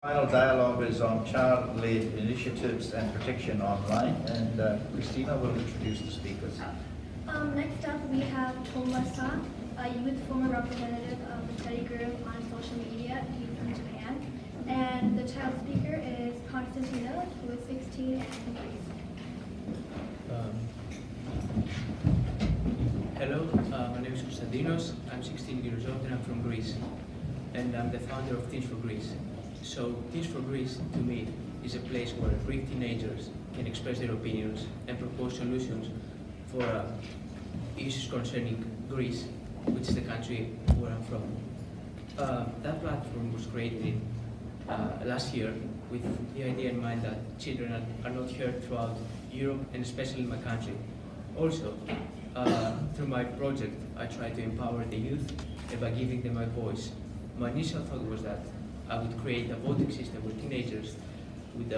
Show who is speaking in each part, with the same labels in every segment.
Speaker 1: Final dialogue is on child-led initiatives and protection online, and Christina will introduce the speakers.
Speaker 2: Next up, we have Tomasa, a youth former representative of the study group on social media, Youth from Japan. And the child speaker is Konstantinos, who is 16 and from Greece.
Speaker 3: Hello, my name is Konstantinos. I'm 16 years old and I'm from Greece. And I'm the founder of Teens for Greece. So Teens for Greece, to me, is a place where Greek teenagers can express their opinions and propose solutions for issues concerning Greece, which is the country where I'm from. That platform was created last year with the idea in mind that children are not heard throughout Europe and especially in my country. Also, through my project, I try to empower the youth by giving them a voice. My initial thought was that I would create a voting system where teenagers would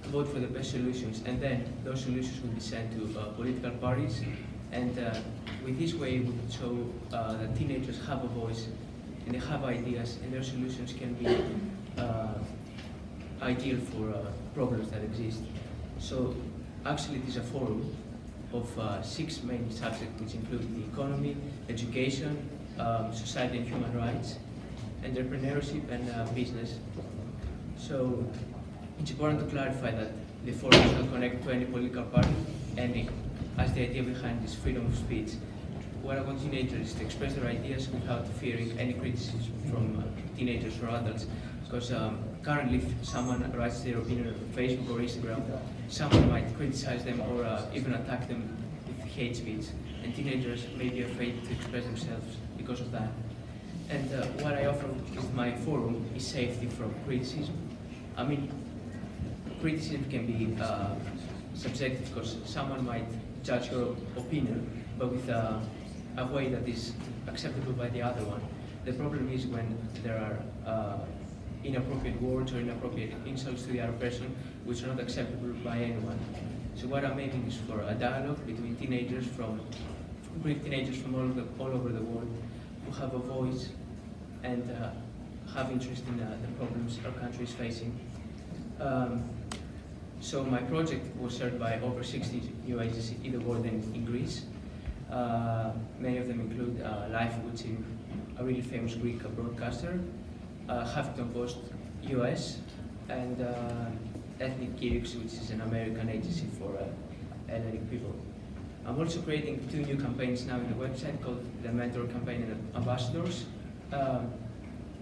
Speaker 3: vote for the best solutions, and then those solutions would be sent to political parties. And with this way, we would show that teenagers have a voice and they have ideas, and their solutions can be ideal for problems that exist. So actually, it is a forum of 6 main subjects, which include the economy, education, society and human rights, entrepreneurship and business. So it's important to clarify that the forum does not connect to any political party, and as the idea behind this freedom of speech. What I want teenagers is to express their ideas without fearing any criticism from teenagers or adults. Because currently, if someone writes their opinion on Facebook or Instagram, someone might criticize them or even attack them with hate speech. And teenagers may be afraid to express themselves because of that. And what I offer with my forum is safety from criticism. I mean, criticism can be subjective because someone might judge your opinion, but with a way that is acceptable by the other one. The problem is when there are inappropriate words or inappropriate insults to the other person, which are not acceptable by anyone. So what I'm aiming is for a dialogue between teenagers Greek teenagers from all over the world who have a voice and have interest in the problems our country is facing. So my project was served by over 60 new agencies in the world and in Greece. Many of them include Life, which is a really famous Greek broadcaster, Huffington Post US, and Ethnic Kyrgyz, which is an American agency for Hellenic people. I'm also creating 2 new campaigns now in the website called the Mentor Campaign and Ambassadors.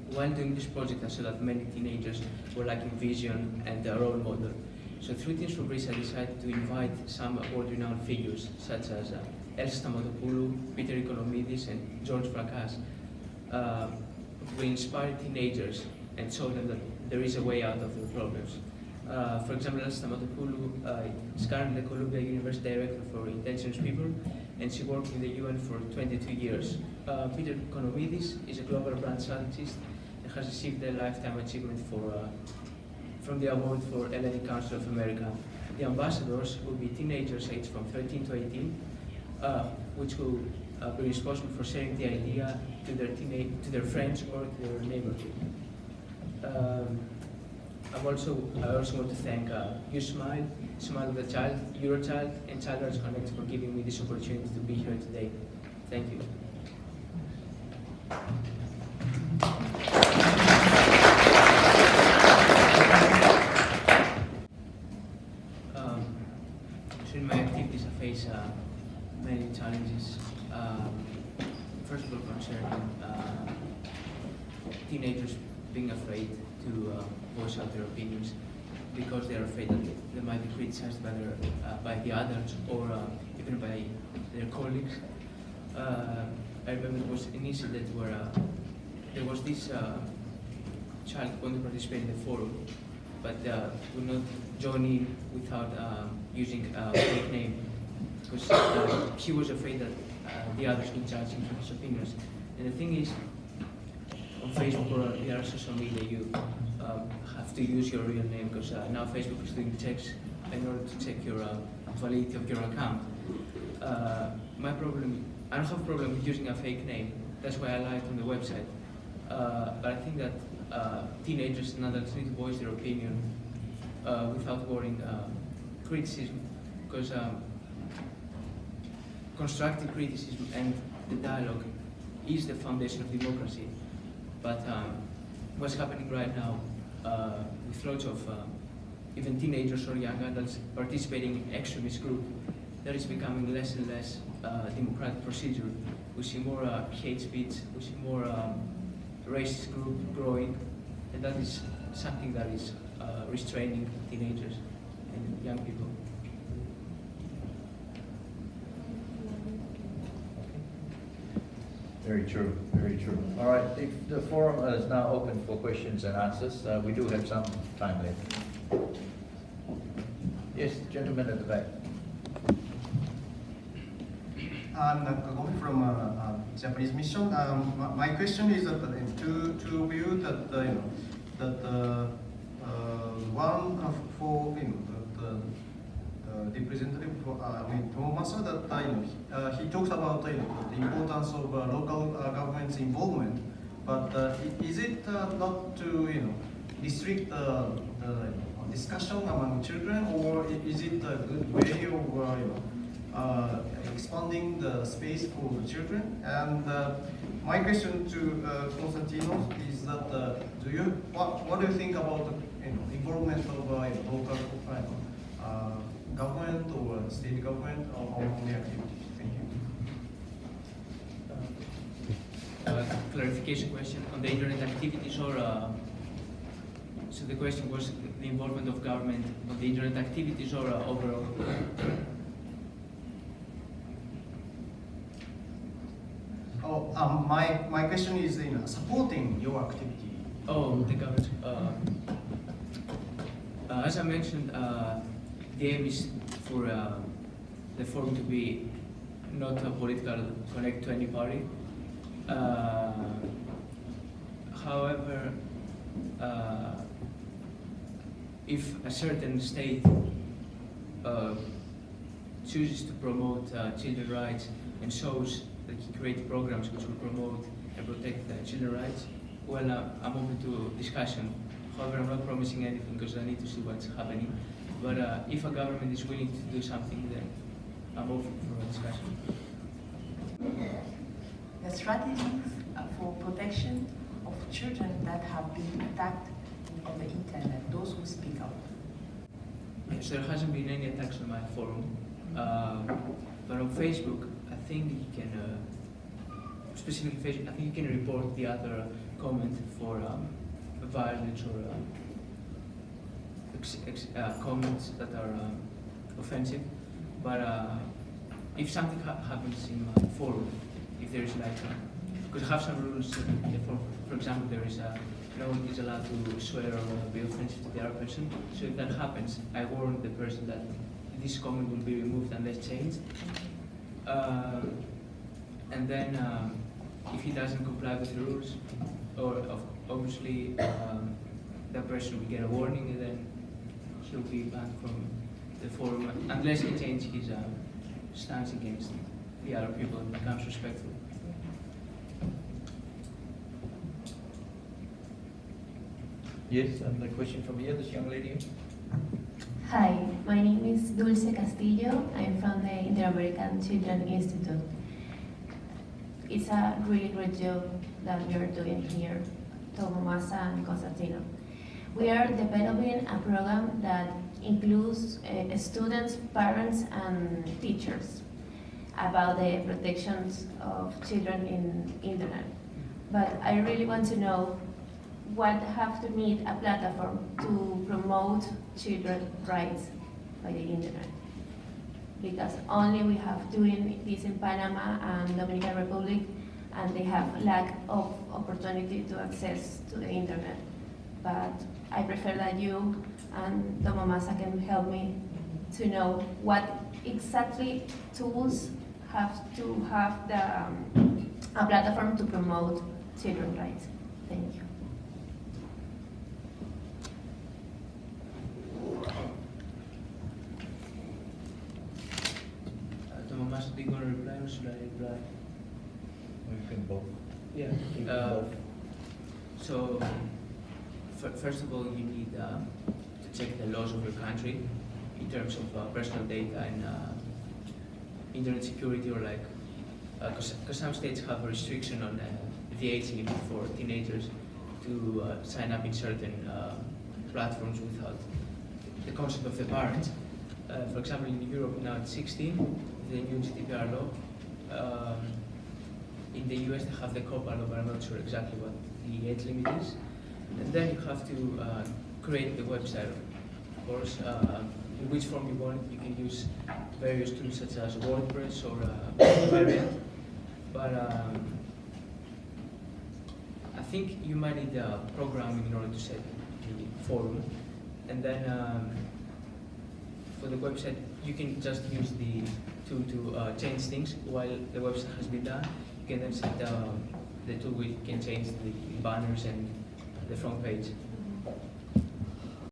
Speaker 3: While doing this project, I saw that many teenagers were lacking vision and a role model. So through Teens for Greece, I decided to invite some world-renowned figures such as Elsa Stamatopoulou, Peter Economidis, and George Frakas, who inspire teenagers and show them that there is a way out of their problems. For example, Elsa Stamatopoulou is currently the Columbia University Director for Indigenous People, and she worked in the UN for 22 years. Peter Economidis is a global brand strategist and has received a lifetime achievement from the award for Hellenic Council of America. The ambassadors will be teenagers aged from 13 to 18, which will be responsible for sharing the idea to their friends or to their neighborhood. I also want to thank You Smile, Smile of the Child, Eurochild, and Child Rights Connect for giving me this opportunity to be here today. Thank you. So in my activities, I face many challenges. First of all, concerning teenagers being afraid to voice out their opinions because they are afraid that they might be criticized by the adults or even by their colleagues. I remember there was an incident where there was this child who wanted to participate in the forum, but would not join in without using a fake name because he was afraid that the others would judge him for his opinions. And the thing is, on Facebook or the other social media, you have to use your real name because now Facebook is doing checks in order to check your validity of your account. I don't have a problem with using a fake name. That's why I like it on the website. But I think that teenagers and adults need to voice their opinion without worrying criticism, because constructive criticism and the dialogue is the foundation of democracy. But what's happening right now with lots of even teenagers or young adults participating in extremist group, that is becoming less and less democratic procedure. We see more hate speech, we see more racist group growing, and that is something that is restraining teenagers and young people.
Speaker 1: Very true, very true. All right, the forum is now open for questions and answers. We do have some time left. Yes, gentleman at the back.
Speaker 4: I'm Nakagami from Japanese mission. My question is that to view that one for the representative for Tomomasa, that he talks about the importance of local government's involvement. But is it not to restrict the discussion among children, or is it a good way of expanding the space for the children? And my question to Konstantinos is that what do you think about the involvement of local government or state government on the activities? Thank you.
Speaker 3: Clarification question on the internet activities, or so the question was the involvement of government on the internet activities, or overall?
Speaker 4: My question is supporting your activity.
Speaker 3: Oh, the government. As I mentioned, the aim is for the forum to be not a political connect to any party. However, if a certain state chooses to promote children's rights and shows that he creates programs which will promote and protect children's rights, well, I'm open to discussion. However, I'm not promising anything because I need to see what's happening. But if a government is willing to do something, then I'm open for a discussion.
Speaker 5: The strategies for protection of children that have been attacked on the internet, those who speak out.
Speaker 3: Yes, there hasn't been any attacks on my forum, but on Facebook, I think you can, specifically Facebook, I think you can report the other comment for violence or comments that are offensive. But if something happens in my forum, if there is like, because I have some rules in the forum. For example, there is no one is allowed to swear or be offensive to the other person. So if that happens, I warn the person that this comment will be removed unless changed. And then if he doesn't comply with the rules, or obviously that person will get a warning, and then he'll be banned from the forum unless he changes his stance against the other people and becomes respectful.
Speaker 1: Yes, and the question from here, this young lady.
Speaker 6: Hi, my name is Dulce Castillo. I'm from the Inter-American Children Institute. It's a really great job that you're doing here, Tomomasa and Konstantino. We are developing a program that includes students, parents, and teachers about the protections of children in internet. But I really want to know what have to meet a platform to promote children's rights by the internet. Because only we have doing this in Panama and Dominican Republic, and they have lack of opportunity to access to the internet. But I prefer that you and Tomomasa can help me to know what exactly tools have to have a platform to promote children's rights. Thank you.
Speaker 3: Tomomasa, do you want to reply or should I reply?
Speaker 1: We can both.
Speaker 3: Yeah.
Speaker 1: You can both.
Speaker 3: So First of all, you need to check the laws of your country in terms of personal data and internet security, or like, because some states have a restriction on the age limit for teenagers to sign up in certain platforms without the consent of the parents. For example, in Europe now it's 16, the new GDPR law. In the US they have the COPA law, but I'm not sure exactly what the age limit is. And then you have to create the website, of course. In which form you want it, you can use various tools such as WordPress or Variant. But I think you might need programming in order to set the forum. And then for the website, you can just use the tool to change things while the website has been done. You can then set the tool which can change the banners and the front page.